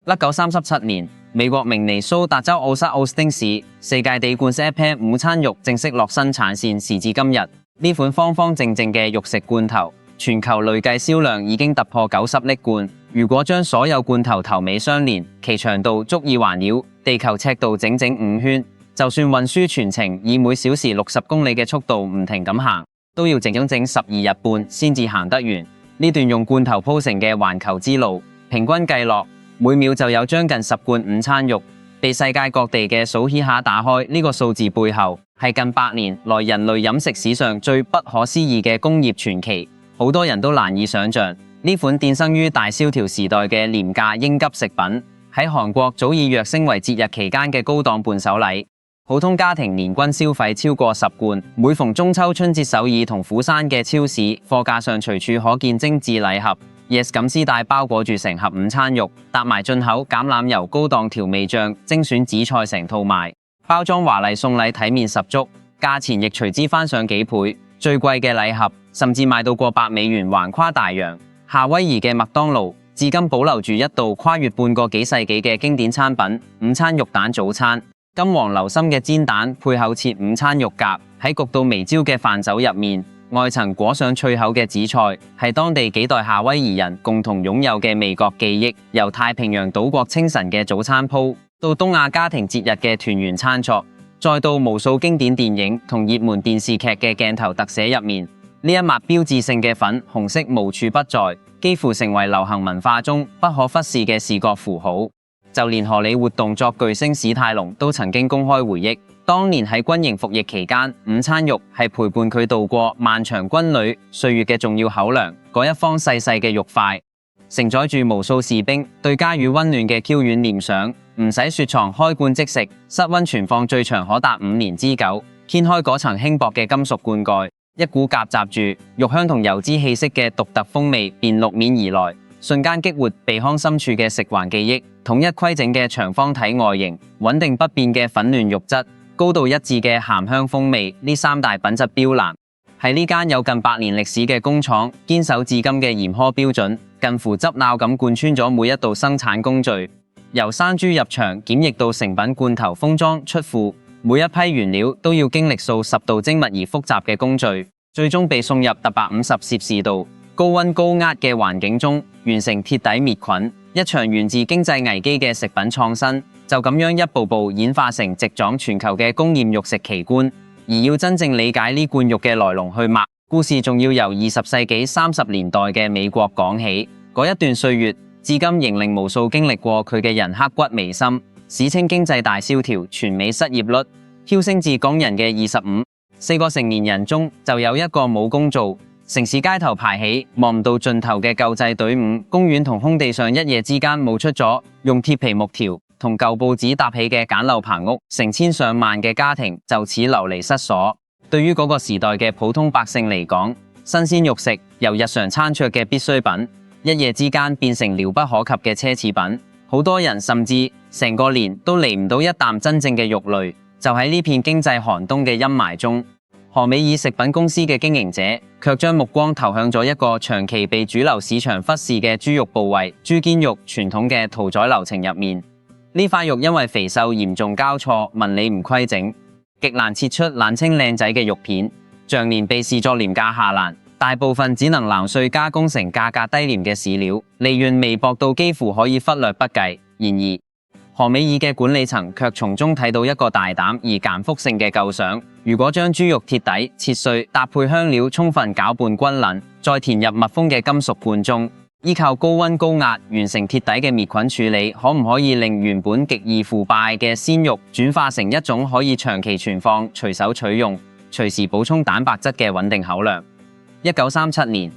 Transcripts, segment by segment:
1937年，美國明尼蘇達州奧薩奧斯汀市世界地罐 Zappy 午餐肉正式落生產線，時至今日，呢款方方正正嘅肉食罐頭，全球累計銷量已經突破90億罐。如果將所有罐頭頭尾相連，其長度足以環繞地球赤道整整5圈。就算運輸全程以每小時60公里嘅速度唔停咁行，都要整12日半先至行得完。呢段用罐頭鋪成嘅環球之路，平均計落，每秒就有將近10罐午餐肉被世界各地嘅數顯下打開。呢個數字背後係近100年來人類飲食史上最不可思議嘅工業傳奇，好多人都難以想象呢款誕生於大蕭條時代嘅廉價應急食品，喺韓國早已躍升為節日期間嘅高檔伴手禮。普通家庭年均消費超過10罐，每逢中秋春節，首爾同釜山嘅超市貨架上隨處可見精緻禮盒，Yes 錦絲帶包裹住成盒午餐肉，搭埋進口橄欖油、高檔調味醬、精選紫菜成套賣，包裝華麗，送禮體面十足，價錢亦隨之翻上幾倍。最貴嘅禮盒甚至賣到過100美元，橫跨大洋。夏威夷嘅麥當勞至今保留住一道跨越半個幾世紀嘅經典餐品——午餐肉蛋早餐。金黃流心嘅煎蛋配厚切午餐肉夾，喺焗到微焦嘅飯酒入面，外層裹上脆口嘅紫菜，係當地幾代夏威夷人共同擁有嘅味覺記憶。由太平洋島國清晨嘅早餐鋪，到東亞家庭節日嘅團圓餐桌，再到無數經典電影同熱門電視劇嘅鏡頭特寫入面，呢一抹標誌性嘅粉紅色無處不在，幾乎成為流行文化中不可忽視嘅視覺符號。就連荷里活動作巨星史泰龍都曾經公開回憶，當年喺軍營服役期間，午餐肉係陪伴佢度過漫長軍旅歲月嘅重要口糧。嗰一方細細嘅肉塊，承載住無數士兵對家與溫暖嘅嬌軟念想。唔使雪藏，開罐即食，室溫存放最長可達5年之久。掀開嗰層輕薄嘅金屬罐蓋，一股夾雜住肉香同油脂氣息嘅獨特風味便陸面而來，瞬間激活鼻腔深處嘅食環記憶。統一規整嘅長方體外形，穩定不變嘅粉嫩肉質，高度一致嘅鹹香風味，呢3大品質標欄喺呢間有近100年歷史嘅工廠堅守至今嘅嚴苛標準，近乎執拗咁貫穿咗每一道生產工序。由生豬入場檢疫到成品罐頭封裝出庫，每一批原料都要經歷數10道精密而複雜嘅工序，最終被送入達50攝氏度高溫高壓嘅環境中，完成鐵底滅菌。一場源自經濟危機嘅食品創新，就咁樣一步步演化成直撞全球嘅工業肉食奇觀。而要真正理解呢罐肉嘅來龍去脈，故事仲要由20世紀30年代嘅美國講起。嗰一段歲月，至今仍令無數經歷過佢嘅人刻骨銘心。史稱經濟大蕭條，全美失業率飆升至港人嘅25，4個成年人中就有1個冇工做。城市街頭排起望唔到盡頭嘅救濟隊伍，公園同空地上一夜之間冒出咗用鐵皮木條同舊報紙搭起嘅簡陋棚屋，成千上萬嘅家庭就此流離失所。對於嗰個時代嘅普通百姓嚟講，新鮮肉食由日常餐桌嘅必需品，一夜之間變成遙不可及嘅奢侈品。好多人甚至成個年都離唔到一啖真正嘅肉類。就喺呢片經濟寒冬嘅陰霾中，何美爾食品公司嘅經營者卻將目光投向咗一個長期被主流市場忽視嘅豬肉部位——豬肩肉。傳統嘅屠宰流程入面，呢塊肉因為肥瘦嚴重交錯、紋理唔規整，極難切出冷清靚仔嘅肉片，長年被視作廉價下欄，大部分只能囊碎加工成價格低廉嘅飼料，利潤微薄到幾乎可以忽略不計。然而，何美爾嘅管理層卻從中睇到一個大膽而簡複性嘅構想：如果將豬肉鐵底切碎，搭配香料充分攪拌均勻，再填入密封嘅金屬罐中，依靠高溫高壓完成鐵底嘅滅菌處理，可唔可以令原本極易腐敗嘅鮮肉轉化成一種可以長期存放、隨手取用、隨時補充蛋白質嘅穩定口糧？1937年，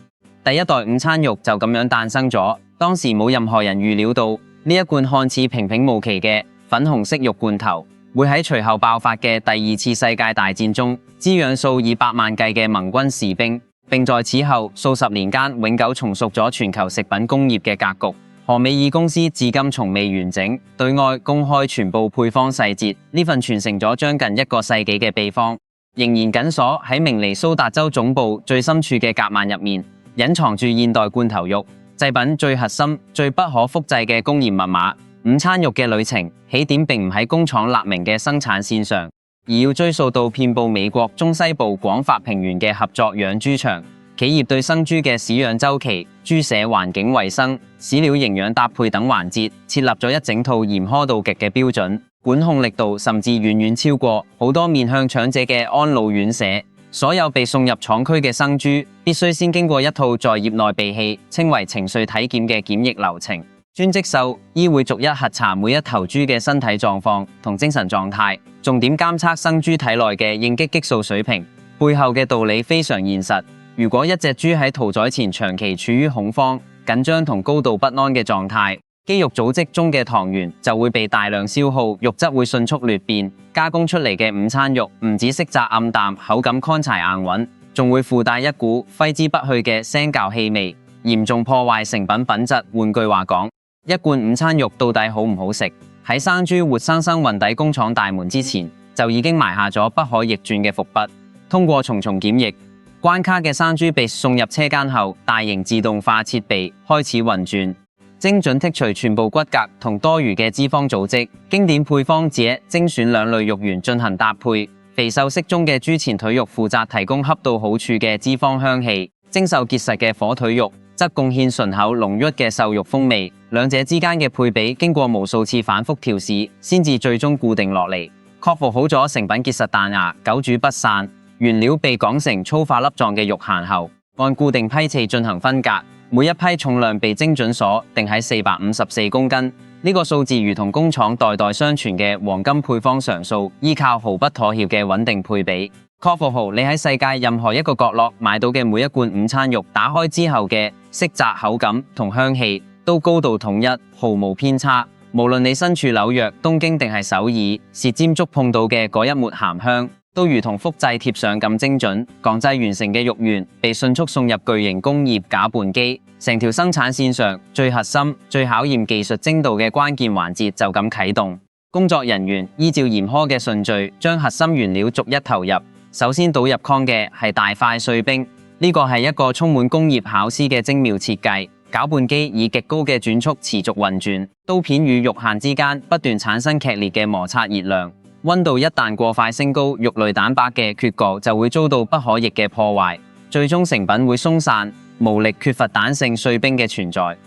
第一代午餐肉就咁樣誕生咗。當時冇任何人預料到，呢一罐看似平平無奇嘅粉紅色肉罐頭，會喺隨後爆發嘅第2次世界大戰中滋養數以百萬計嘅盟軍士兵，並在此後數十年間永久重塑咗全球食品工業嘅格局。何美爾公司至今從未完整對外公開全部配方細節，呢份傳承咗將近1個世紀嘅秘方，仍然緊鎖喺明尼蘇達州總部最深處嘅夾萬入面，隱藏住現代罐頭肉製品最核心、最不可複製嘅工業密碼。午餐肉嘅旅程起點並唔喺工廠立明嘅生產線上，而要追溯到遍佈美國中西部廣發平原嘅合作養豬場。企業對生豬嘅飼養週期、豬舍環境衛生、飼料營養搭配等環節設立咗一整套嚴苛到極嘅標準，管控力度甚至遠遠超過好多面向長者嘅安老院舍。所有被送入廠區嘅生豬必須先經過一套在業內被氣稱為程序體檢嘅檢疫流程。專職獸醫會逐一核查每一頭豬嘅身體狀況同精神狀態，重點監測生豬體內嘅應激激素水平。背後嘅道理非常現實，如果一隻豬喺屠宰前長期處於恐慌、緊張同高度不安嘅狀態，肌肉組織中嘅糖原就會被大量消耗，肉質會迅速裂變，加工出嚟嘅午餐肉唔止色澤暗淡、口感乾柴硬穩，仲會附帶一股揮之不去嘅腥酵氣味，嚴重破壞成品品質。換句話講，一罐午餐肉到底好唔好食，喺生豬活生生運抵工廠大門之前，就已經埋下咗不可逆轉嘅伏筆。通過重重檢疫關卡嘅生豬被送入車間後，大型自動化設備開始運轉，精準剔除全部骨骼同多餘嘅脂肪組織，經典配方者精選兩類肉源進行搭配。肥瘦適中嘅豬前腿肉負責提供恰到好處嘅脂肪香氣，精瘦結實嘅火腿肉則貢獻醇厚濃郁嘅瘦肉風味。兩者之間嘅配比經過無數次反覆調試，先至最終固定落嚟，確保好咗成品結實彈牙、久煮不散。原料被講成粗化粒狀嘅肉餡後，按固定批次進行分隔，每一批重量被精準鎖定喺454公斤。呢個數字如同工廠代代相傳嘅黃金配方常數，依靠毫不妥協嘅穩定配比，確保好你喺世界任何一個角落買到嘅每一罐午餐肉，打開之後嘅色澤、口感同香氣都高度統一，毫無偏差。無論你身處紐約、東京定係首爾，舌尖觸碰到嘅嗰一抹鹹香，都如同複製貼上咁精準。鋼製完成嘅肉源被迅速送入巨型工業攪拌機，成條生產線上最核心、最考驗技術精度嘅關鍵環節就咁啟動。工作人員依照嚴苛嘅順序，將核心原料逐一投入。首先倒入糠嘅係大塊碎冰，呢個係一個充滿工業巧思嘅精妙設計。攪拌機以極高嘅轉速持續運轉，刀片與肉餡之間不斷產生劇烈嘅摩擦熱量。溫度一旦過快升高，肉類蛋白嘅缺角就會遭到不可逆嘅破壞，最終成品會鬆散、無力、缺乏彈性。碎冰嘅存在，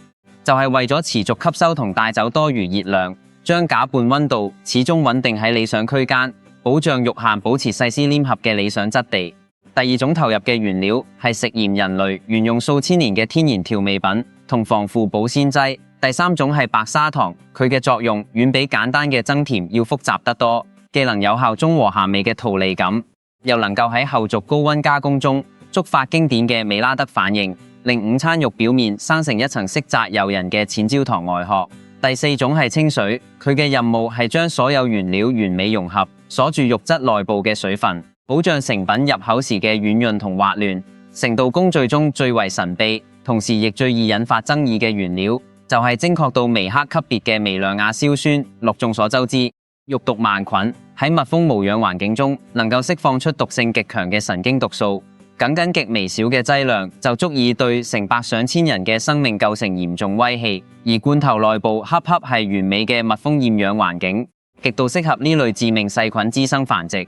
就係為咗持續吸收同帶走多餘熱量，將攪拌溫度始終穩定喺理想區間，保障肉餡保持細絲黏合嘅理想質地。第二種投入嘅原料係食鹽人類沿用數千年嘅天然調味品同防腐保鮮劑。第三種係白砂糖，佢嘅作用遠比簡單嘅增甜要複雜得多。既能有效中和鹹味嘅桃膩感，又能夠喺後續高溫加工中觸發經典嘅美拉德反應，令午餐肉表面生成一層色澤誘人嘅淺焦糖外殼。第四種係清水，佢嘅任務係將所有原料完美融合，鎖住肉質內部嘅水分，保障成品入口時嘅軟潤同滑嫩。成道工序中最為神秘，同時亦最易引發爭議嘅原料，就係精確到微克級別嘅微量亞硝酸氯。眾所周知，肉毒桿菌喺密封無氧環境中能夠釋放出毒性極強嘅神經毒素，僅極微小嘅劑量就足以對成百上千人嘅生命構成嚴重威脅。而罐頭內部恰恰係完美嘅密封厭氧環境，極度適合呢類致命細菌滋生繁殖。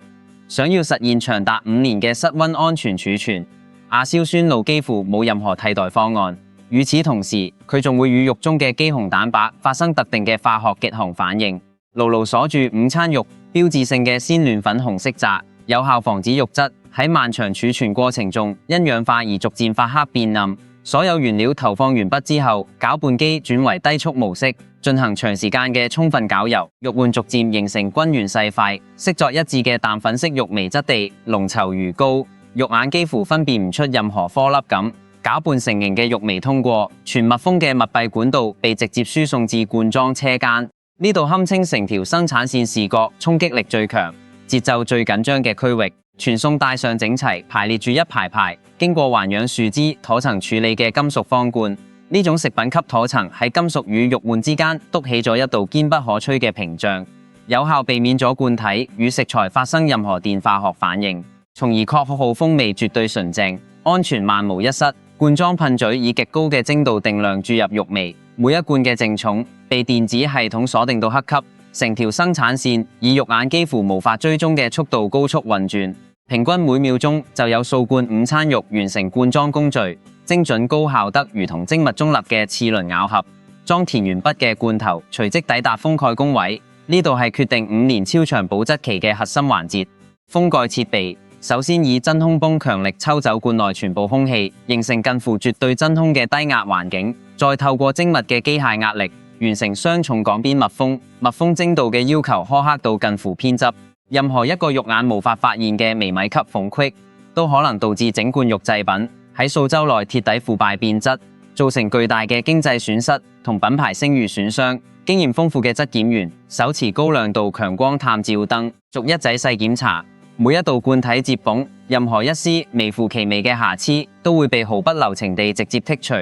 想要實現長達5年嘅室溫安全儲存，亞硝酸氯幾乎冇任何替代方案。與此同時，佢仲會與肉中嘅肌紅蛋白發生特定嘅化學極紅反應，牢牢鎖住午餐肉標誌性嘅鮮嫩粉紅色澤，有效防止肉質喺漫長儲存過程中因氧化而逐漸發黑變暗。所有原料投放完畢之後，攪拌機轉為低速模式，進行長時間嘅充分攪揉，肉碗逐漸形成均勻細塊、色作一致嘅淡粉色肉糜質地，濃稠如膏，肉眼幾乎分辨唔出任何顆粒感。攪拌成型嘅肉糜通過全密封嘅密閉管道，被直接輸送至罐裝車間。呢度堪稱成條生產線視覺衝擊力最強、節奏最緊張嘅區域。傳送帶上整齊排列住一排排經過環氧樹脂塗層處理嘅金屬方罐，呢種食品級塗層喺金屬與肉碗之間篤起咗一道堅不可摧嘅屏障，有效避免咗罐體與食材發生任何電化學反應，從而確保風味絕對純正、安全萬無一失。罐裝噴嘴以極高嘅精度定量注入肉糜，每一罐嘅淨重被電子系統鎖定到黑級，成條生產線以肉眼幾乎無法追蹤嘅速度高速運轉，平均每秒鐘就有數罐午餐肉完成灌裝工序，精準高效得如同精密中立嘅齒輪咬合。裝填完畢嘅罐頭隨即抵達封蓋工位，呢度係決定5年超長保質期嘅核心環節。封蓋設備首先以真空泵強力抽走罐內全部空氣，形成近乎絕對真空嘅低壓環境，再透過精密嘅機械壓力完成雙重港邊密封。密封精度嘅要求苛刻到近乎偏執，任何一個肉眼無法發現嘅微米級縫隙都可能導致整罐肉製品喺數週內鐵底腐敗變質，造成巨大嘅經濟損失同品牌聲譽損傷。經驗豐富嘅質檢員手持高亮度強光探照燈，逐一仔細檢查每一道罐體接縫，任何一絲微乎其微嘅瑕疵都會被毫不留情地直接剔除，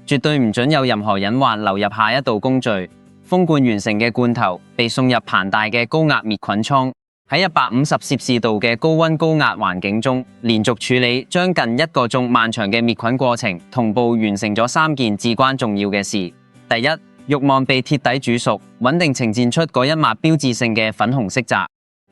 絕對唔准有任何隱患流入下一道工序。封罐完成嘅罐頭被送入龐大嘅高壓滅菌倉，喺150攝氏度嘅高溫高壓環境中，連續處理將近1個鐘漫長嘅滅菌過程，同步完成咗3件至關重要嘅事。第一，肉望被鐵底煮熟，穩定呈現出嗰一抹標誌性嘅粉紅色澤。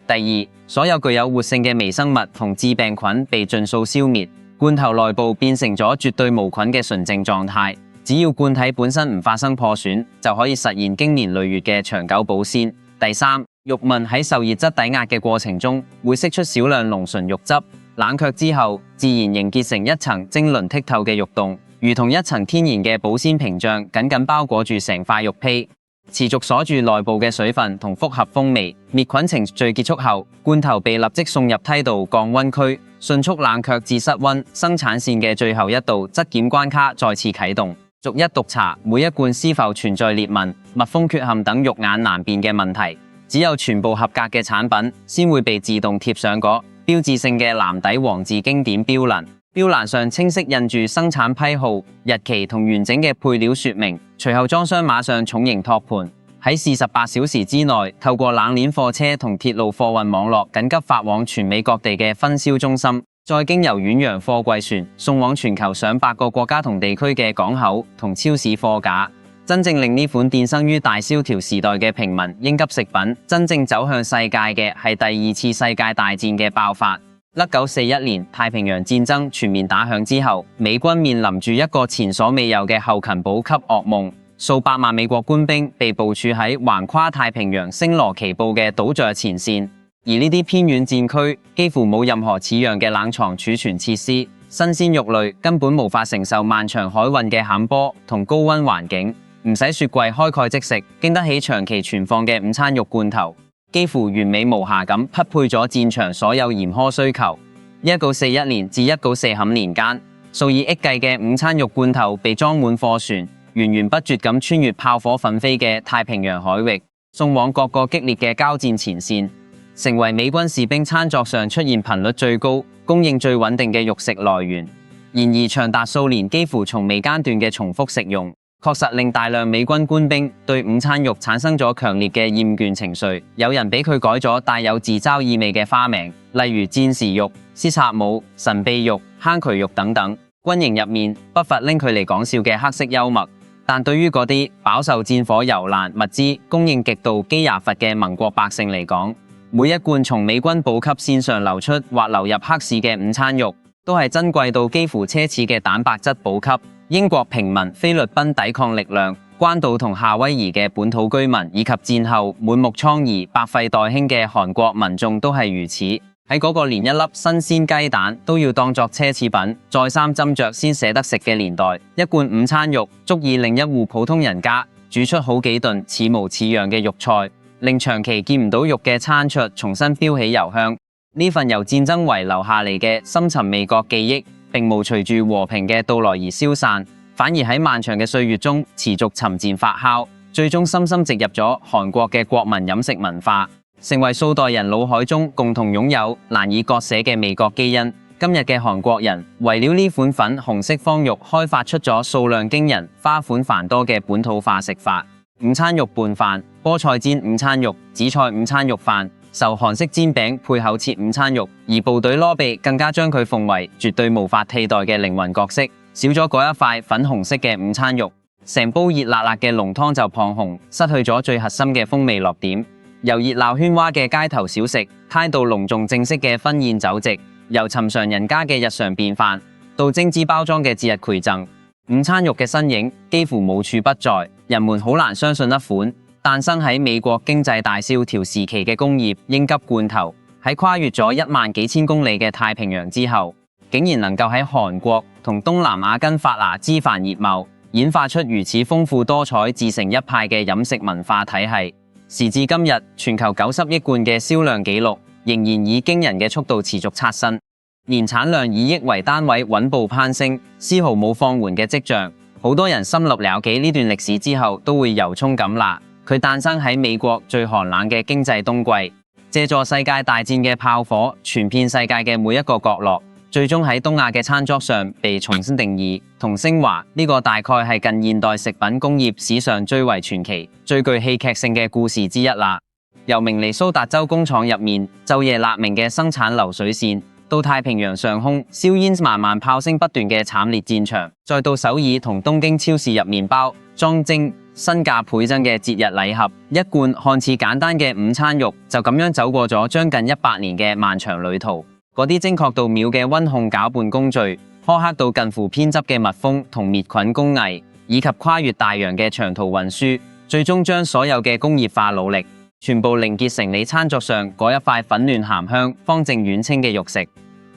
第二，所有具有活性嘅微生物同致病菌被盡數消滅，罐頭內部變成咗絕對無菌嘅純淨狀態。只要罐體本身唔發生破損，就可以實現經年累月嘅長久保鮮。第三，肉甜喺受熱質抵壓嘅過程中，會釋出少量濃醇肉汁，冷卻之後自然凝結成一層晶瑩剔透嘅肉凍，如同一層天然嘅保鮮屏障，緊緊包裹住成塊肉坯，持續鎖住內部嘅水分同複合風味。滅菌程序結束後，罐頭被立即送入梯度降溫區，迅速冷卻至室溫。生產線嘅最後一道質檢關卡再次啟動，逐一督查每一罐是否存在裂紋、密封缺陷等肉眼難辨嘅問題。只有全部合格嘅產品，先會被自動貼上嗰標誌性嘅藍底黃字經典標欄。標欄上清晰印住生產批號、日期同完整嘅配料說明。隨後裝箱馬上重型托盤，喺48小時之內，透過冷鏈貨車同鐵路貨運網絡緊急發往全美各地嘅分銷中心，再經由遠洋貨櫃船送往全球上百個國家同地區嘅港口同超市貨架。真正令呢款誕生於大蕭條時代嘅平民應急食品真正走向世界嘅係第2次世界大戰嘅爆發。1941年太平洋戰爭全面打響之後，美軍面臨住一個前所未有嘅後勤補給噩夢，數百萬美國官兵被部署喺橫跨太平洋星羅棋布嘅島嶼前線，而呢啲偏遠戰區幾乎冇任何似樣嘅冷藏儲存設施，新鮮肉類根本無法承受漫長海運嘅坎坡同高溫環境，唔使雪櫃開蓋即食，經得起長期存放嘅午餐肉罐頭，幾乎完美無瑕咁匹配咗戰場所有嚴苛需求。1941年至1945年間，數以億計嘅午餐肉罐頭被裝滿貨船，源源不絕咁穿越炮火奮飛嘅太平洋海域，送往各個激烈嘅交戰前線，成為美軍士兵餐桌上出現頻率最高、供應最穩定嘅肉食來源。然而長達數年幾乎從未間斷嘅重複食用，確實令大量美軍官兵對午餐肉產生咗強烈嘅厭倦情緒。有人俾佢改咗帶有自嘲意味嘅花名，例如戰時肉、斯薩姆、神秘肉、坑渠肉等等。軍營入面不乏拎佢嚟講笑嘅黑色幽默，但對於嗰啲飽受戰火蹂躪、物資供應極度飢牙乏嘅盟國百姓嚟講，每一罐從美軍補給線上流出或流入黑市嘅午餐肉，都係珍貴到幾乎奢侈嘅蛋白質補給。英國平民、菲律賓抵抗力量、關島同夏威夷嘅本土居民，以及戰後滿目瘡痍、百廢待興嘅韓國民眾都係如此。喺嗰個連一粒新鮮雞蛋都要當作奢侈品，再三斟酌先捨得食嘅年代，一罐午餐肉足以令一戶普通人家煮出好幾頓似模似樣嘅肉菜，令長期見唔到肉嘅餐桌重新飆起油香。呢份由戰爭遺留下嚟嘅深沉味覺記憶，並無隨住和平嘅到來而消散，反而喺漫長嘅歲月中持續沉澱發酵，最終深深植入咗韓國嘅國民飲食文化，成為數代人腦海中共同擁有難以割捨嘅味覺基因。今日嘅韓國人為了呢款粉紅色方肉，開發出咗數量驚人、花款繁多嘅本土化食法：午餐肉拌飯、菠菜煎午餐肉、紫菜午餐肉飯、受韓式煎餅配厚切午餐肉。而部隊羅比更加將佢奉為絕對無法替代嘅靈魂角色，少咗嗰一塊粉紅色嘅午餐肉，成煲熱辣辣嘅濃湯就胖紅，失去咗最核心嘅風味落點。由熱鬧喧嘩嘅街頭小食，態度隆重正式嘅婚宴酒席，由尋常人家嘅日常便飯，到精緻包裝嘅節日饋贈，午餐肉嘅身影幾乎無處不在。人們好難相信一款誕生喺美國經濟大蕭條時期嘅工業應急罐頭，喺跨越咗1萬幾千公里嘅太平洋之後，竟然能夠喺韓國同東南亞根發芽枝繁葉茂，演化出如此豐富多彩、自成一派嘅飲食文化體系。時至今日，全球90億罐嘅銷量紀錄仍然以驚人嘅速度持續刷新，年產量以億為單位穩步攀升，絲毫冇放緩嘅跡象。好多人深入了解呢段歷史之後，都會由衷感納，佢誕生喺美國最寒冷嘅經濟冬季，借助世界大戰嘅炮火，傳遍世界嘅每一個角落，最終喺東亞嘅餐桌上被重新定義同升華。呢個大概係近現代食品工業史上最為傳奇、最具戲劇性嘅故事之一啦。由明尼蘇達州工廠入面晝夜納命嘅生產流水線，到太平洋上空硝煙漫漫、炮聲不斷嘅慘烈戰場，再到首爾同東京超市入麵包、裝精、身價倍增嘅節日禮盒，一罐看似簡單嘅午餐肉就咁樣走過咗將近100年嘅漫長旅途。嗰啲精確到秒嘅溫控攪拌工序，苛刻到近乎偏執嘅密封同滅菌工藝，以及跨越大洋嘅長途運輸，最終將所有嘅工業化努力全部凝結成你餐桌上嗰一塊粉嫩鹹香、方正軟清嘅肉食。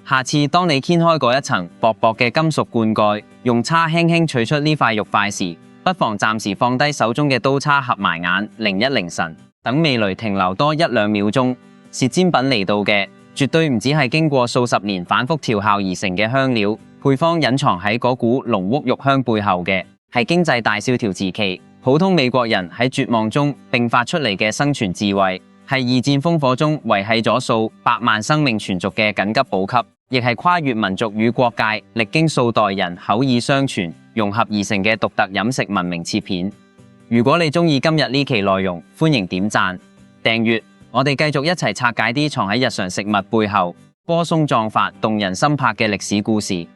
下次當你掀開嗰一層薄薄嘅金屬罐蓋，用叉輕輕取出呢塊肉塊時，不妨暫時放低手中嘅刀叉，合埋眼，凝一凝神，等味蕾停留多1-2秒鐘。舌尖品嚟到嘅，絕對唔只係經過數十年反覆調校而成嘅香料，配方隱藏喺嗰股濃郁肉香背後嘅，係經濟大蕭條時期普通美國人喺絕望中迸發出嚟嘅生存智慧，係二戰烽火中維繫咗數百萬生命存續嘅緊急補給，亦係跨越民族與國界，歷經數代人口耳相傳融合而成嘅獨特飲食文明切片。如果你中意今日呢期內容，歡迎點讚、訂閱，我哋繼續一齊拆解啲藏喺日常食物背後、波鬆壯發、動人心魄嘅歷史故事。